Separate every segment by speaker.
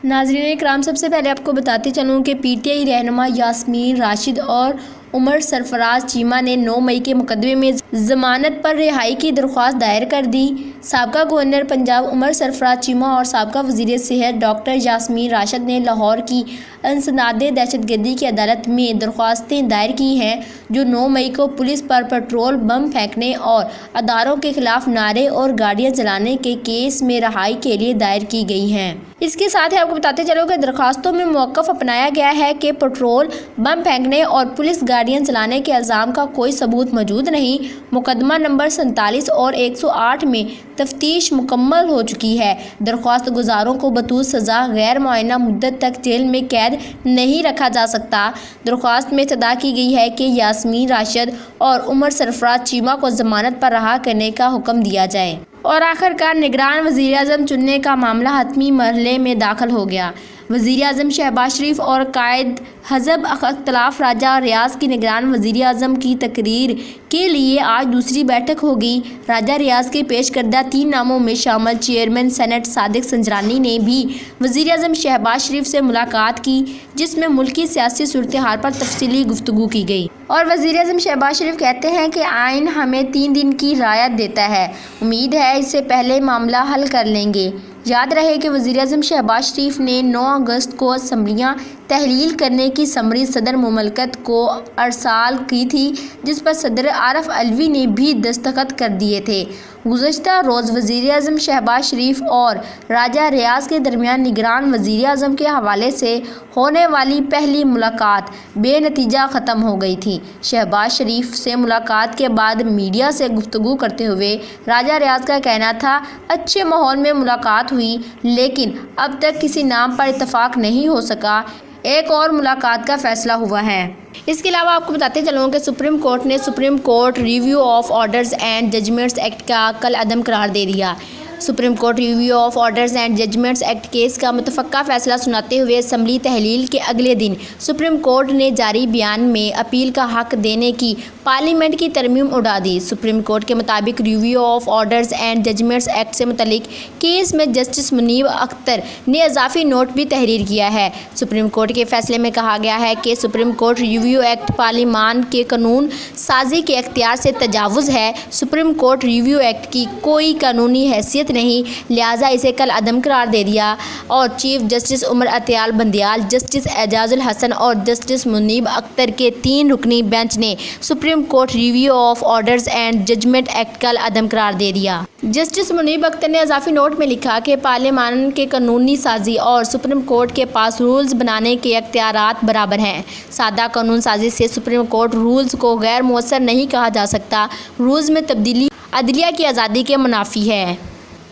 Speaker 1: ناظرین اکرام، سب سے پہلے آپ کو بتاتے چلوں کہ پی ٹی آئی رہنما یاسمین راشد اور عمر سرفراز چیمہ نے 9 مئی کے مقدمے میں ضمانت پر رہائی کی درخواست دائر کر دی۔ سابقہ گورنر پنجاب عمر سرفراز چیمہ اور سابقہ وزیر صحت ڈاکٹر یاسمین راشد نے لاہور کی انسداد دہشت گردی کی عدالت میں درخواستیں دائر کی ہیں، جو 9 مئی کو پولیس پر پٹرول بم پھینکنے اور اداروں کے خلاف نعرے اور گاڑیاں جلانے کے کیس میں رہائی کے لیے دائر کی گئی ہیں۔ اس کے ساتھ ہی آپ کو بتاتے چلو کہ درخواستوں میں موقف اپنایا گیا ہے کہ پٹرول بم پھینکنے اور پولیس گاڑیاں جلانے کے الزام کا کوئی ثبوت موجود نہیں۔ مقدمہ نمبر 47 اور 108 میں تفتیش مکمل ہو چکی ہے۔ درخواست گزاروں کو بطور سزا غیر معینہ مدت تک جیل میں قید نہیں رکھا جا سکتا۔ درخواست میں استدعا کی گئی ہے کہ یاسمین راشد اور عمر سرفراز چیمہ کو ضمانت پر رہا کرنے کا حکم دیا جائے۔ اور آخر کار نگران وزیر اعظم چننے کا معاملہ حتمی مرحلے میں داخل ہو گیا۔ وزیر اعظم شہباز شریف اور قائد حزب اختلاف راجہ ریاض کی نگران وزیر اعظم کی تقریر کے لیے آج دوسری بیٹھک ہوگی۔ راجہ ریاض کے پیش کردہ 3 ناموں میں شامل چیئرمین سینٹ صادق سنجرانی نے بھی وزیر اعظم شہباز شریف سے ملاقات کی، جس میں ملکی سیاسی صورتحال پر تفصیلی گفتگو کی گئی۔ اور وزیر اعظم شہباز شریف کہتے ہیں کہ آئین ہمیں 3 دن کی رعایت دیتا ہے، امید ہے اس سے پہلے معاملہ حل کر لیں گے۔ یاد رہے کہ وزیر اعظم شہباز شریف نے 9 اگست کو اسمبلیاں تحلیل کرنے کی سمری صدر مملکت کو ارسال کی تھی، جس پر صدر عارف علوی نے بھی دستخط کر دیے تھے۔ گزشتہ روز وزیر اعظم شہباز شریف اور راجہ ریاض کے درمیان نگران وزیر اعظم کے حوالے سے ہونے والی پہلی ملاقات بے نتیجہ ختم ہو گئی تھی۔ شہباز شریف سے ملاقات کے بعد میڈیا سے گفتگو کرتے ہوئے راجہ ریاض کا کہنا تھا، اچھے ماحول میں ملاقات ہوئی، لیکن اب تک کسی نام پر اتفاق نہیں ہو سکا۔ ایک اور ملاقات کا فیصلہ ہوا ہے۔ اس کے علاوہ آپ کو بتاتے چلوں کہ سپریم کورٹ نے supreme court review of orders and judgments act کا کل عدم قرار دے دیا۔ Supreme court review of orders and judgments act case کا متفقہ فیصلہ سناتے ہوئے اسمبلی تحلیل کے اگلے دن سپریم کورٹ نے جاری بیان میں اپیل کا حق دینے کی پارلیمنٹ کی ترمیم اڑا دی۔ سپریم کورٹ کے مطابق review of orders and judgments act سے متعلق کیس میں جسٹس منیب اختر نے اضافی نوٹ بھی تحریر کیا ہے۔ سپریم کورٹ کے فیصلے میں کہا گیا ہے کہ سپریم کورٹ ریویو ایکٹ پارلیمان کے قانون سازی کے اختیار سے تجاوز ہے۔ سپریم کورٹ ریویو ایکٹ کی کوئی قانونی حیثیت نہیں، لہٰذا اسے کل عدم قرار دے دیا، اور chief justice Umar Ata Bandial, justice Ijaz ul Ahsan اور جسٹس منیب اختر کے 3 رکنی بینچ نے supreme court review of orders and judgment act کل عدم قرار دے دیا۔ جسٹس منیب اختر نے اضافی نوٹ میں لکھا کہ پارلیمان کے قانونی سازی اور سپریم کورٹ کے پاس رولز بنانے کے اختیارات برابر ہیں۔ سادہ قانون سازی سے سپریم کورٹ رولز کو غیر مؤثر نہیں کہا جا سکتا۔ رولز میں تبدیلی عدلیہ کی آزادی کے منافی ہے۔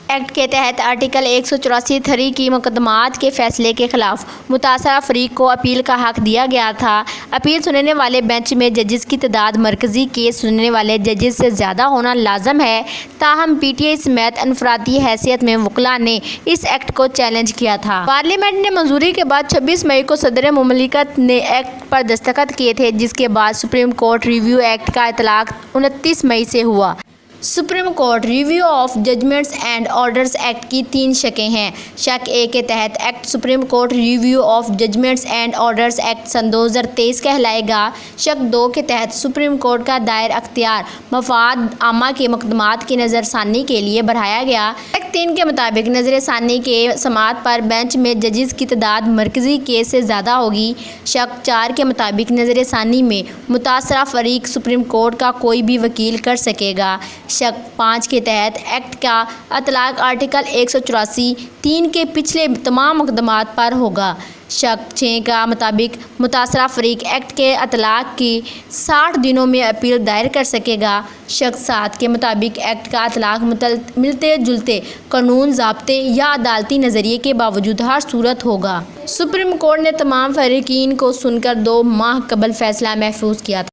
Speaker 1: ایکٹ کے تحت آرٹیکل 184(3) کی مقدمات کے فیصلے کے خلاف متاثرہ فریق کو اپیل کا حق دیا گیا تھا۔ اپیل سننے والے بینچ میں ججز کی تعداد مرکزی کیس سننے والے ججز سے زیادہ ہونا لازم ہے، تاہم پی ٹی آئی سمیت انفرادی حیثیت میں وکلاء نے اس ایکٹ کو چیلنج کیا تھا۔ پارلیمنٹ نے منظوری کے بعد 26 مئی کو صدر مملکت نے ایکٹ پر دستخط کیے تھے، جس کے بعد سپریم کورٹ ریویو ایکٹ کا اطلاق 29 مئی سے ہوا۔ Supreme court review of Judgments and Orders Act کی 3 شقیں ہیں۔ شق 1 کے تحت Act Supreme court review of Judgments and Orders Act سن 2023 کہلائے گا۔ شق 2 کے تحت سپریم کورٹ کا دائر اختیار مفاد عامہ کے مقدمات کی نظر ثانی کے لیے بڑھایا گیا۔ شق 3 کے مطابق نظر ثانی کے سماعت پر بینچ میں ججز کی تعداد مرکزی کیس سے زیادہ ہوگی۔ شق 4 کے مطابق نظر ثانی میں متاثرہ فریق سپریم کورٹ کا کوئی بھی وکیل کر سکے گا۔ شق 5 کے تحت ایکٹ کا اطلاق آرٹیکل 184(3) کے پچھلے تمام مقدمات پر ہوگا۔ شق 6 کا مطابق متاثرہ فریق ایکٹ کے اطلاق کی 60 دنوں میں اپیل دائر کر سکے گا۔ شق 7 کے مطابق ایکٹ کا اطلاق ملتے جلتے قانون ضابطے یا عدالتی نظریے کے باوجود ہر صورت ہوگا۔ سپریم کورٹ نے تمام فریقین کو سن کر 2 ماہ قبل فیصلہ محفوظ کیا تھا۔